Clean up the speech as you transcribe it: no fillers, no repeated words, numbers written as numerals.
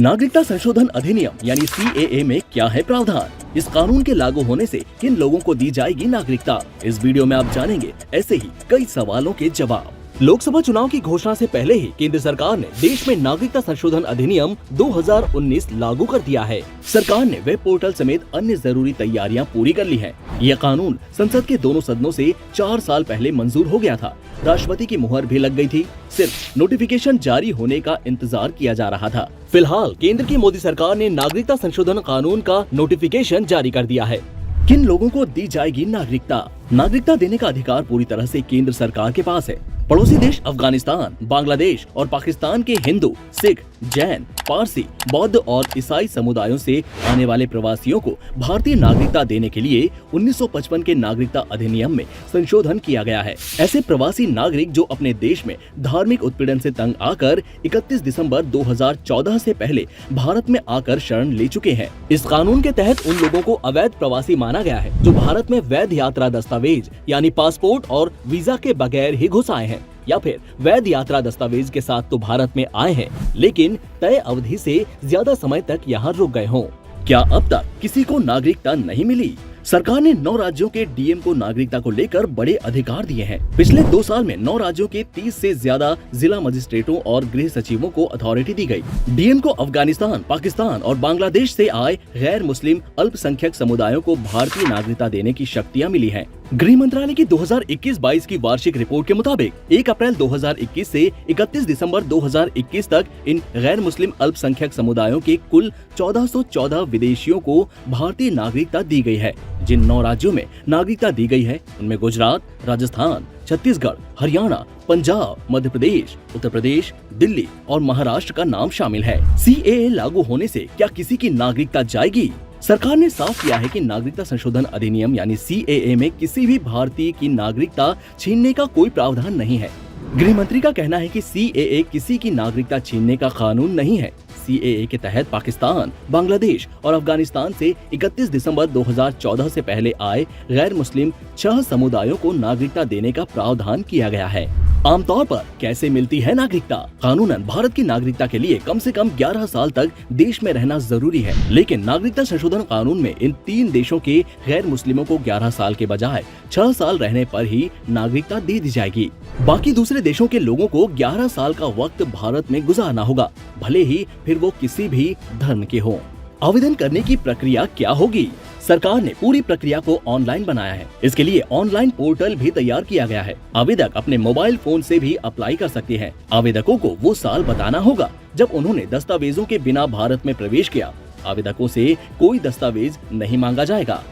नागरिकता संशोधन अधिनियम यानी CAA में क्या है प्रावधान? इस कानून के लागू होने से किन लोगों को दी जाएगी नागरिकता? इस वीडियो में आप जानेंगे ऐसे ही कई सवालों के जवाब। लोकसभा चुनाव की घोषणा से पहले ही केंद्र सरकार ने देश में नागरिकता संशोधन अधिनियम 2019 लागू कर दिया है। सरकार ने वेब पोर्टल समेत अन्य जरूरी तैयारियां पूरी कर ली हैं। यह कानून संसद के दोनों सदनों से 4 साल पहले मंजूर हो गया था। राष्ट्रपति की मुहर भी लग गई थी। सिर्फ नोटिफिकेशन जारी होने का इंतजार किया जा रहा था। फिलहाल केंद्र की मोदी सरकार ने नागरिकता संशोधन कानून का नोटिफिकेशन जारी कर दिया है। किन लोगों को दी जाएगी नागरिकता? नागरिकता देने का अधिकार पूरी तरह से केंद्र सरकार के पास है। पड़ोसी देश अफगानिस्तान, बांग्लादेश और पाकिस्तान के हिंदू, सिख, जैन, पारसी, बौद्ध और ईसाई समुदायों से आने वाले प्रवासियों को भारतीय नागरिकता देने के लिए 1955 के नागरिकता अधिनियम में संशोधन किया गया है। ऐसे प्रवासी नागरिक जो अपने देश में धार्मिक उत्पीड़न से तंग आकर 31 दिसंबर 2014 से पहले भारत में आकर शरण ले चुके हैं। इस कानून के तहत उन लोगों को अवैध प्रवासी माना गया है जो भारत में वैध यात्रा दस्तावेज यानी पासपोर्ट और वीजा के बगैर ही घुस आए हैं, या फिर वैध यात्रा दस्तावेज के साथ तो भारत में आए हैं लेकिन तय अवधि से ज्यादा समय तक यहाँ रुक गए हों। क्या अब तक किसी को नागरिकता नहीं मिली? सरकार ने 9 राज्यों के डीएम को नागरिकता को लेकर बड़े अधिकार दिए हैं। पिछले 2 साल में 9 राज्यों के 30 से ज्यादा जिला मजिस्ट्रेटों और गृह सचिवों को अथॉरिटी दी गई। डीएम को अफगानिस्तान, पाकिस्तान और बांग्लादेश से आए गैर मुस्लिम अल्पसंख्यक समुदायों को भारतीय नागरिकता देने की शक्तियां मिली हैं। गृह मंत्रालय की 2021-22 की वार्षिक रिपोर्ट के मुताबिक 1 अप्रैल 2021 से 31 दिसंबर 2021 तक इन गैर मुस्लिम अल्पसंख्यक समुदायों के कुल 1414 विदेशियों को भारतीय नागरिकता दी गई है। जिन 9 राज्यों में नागरिकता दी गई है उनमें गुजरात, राजस्थान, छत्तीसगढ़, हरियाणा, पंजाब, मध्य प्रदेश, उत्तर प्रदेश, दिल्ली और महाराष्ट्र का नाम शामिल है। CAA लागू होने से क्या किसी की नागरिकता जाएगी? सरकार ने साफ किया है कि नागरिकता संशोधन अधिनियम यानी CAA में किसी भी भारतीय की नागरिकता छीनने का कोई प्रावधान नहीं है। गृह मंत्री का कहना है कि CAA किसी की नागरिकता छीनने का कानून नहीं है। CAA के तहत पाकिस्तान, बांग्लादेश और अफगानिस्तान से 31 दिसंबर 2014 से पहले आए गैर मुस्लिम 6 समुदायों को नागरिकता देने का प्रावधान किया गया है। आमतौर पर कैसे मिलती है नागरिकता? कानूनन भारत की नागरिकता के लिए कम से कम 11 साल तक देश में रहना जरूरी है, लेकिन नागरिकता संशोधन कानून में इन 3 देशों के गैर मुस्लिमों को 11 साल के बजाय 6 साल रहने पर ही नागरिकता दे दी जाएगी। बाकी दूसरे देशों के लोगों को 11 साल का वक्त भारत में गुजारना होगा, भले ही फिर वो किसी भी धर्म के हों। आवेदन करने की प्रक्रिया क्या होगी? सरकार ने पूरी प्रक्रिया को ऑनलाइन बनाया है। इसके लिए ऑनलाइन पोर्टल भी तैयार किया गया है। आवेदक अपने मोबाइल फोन से भी अप्लाई कर सकते हैं। आवेदकों को वो साल बताना होगा जब उन्होंने दस्तावेजों के बिना भारत में प्रवेश किया। आवेदकों से कोई दस्तावेज नहीं मांगा जाएगा।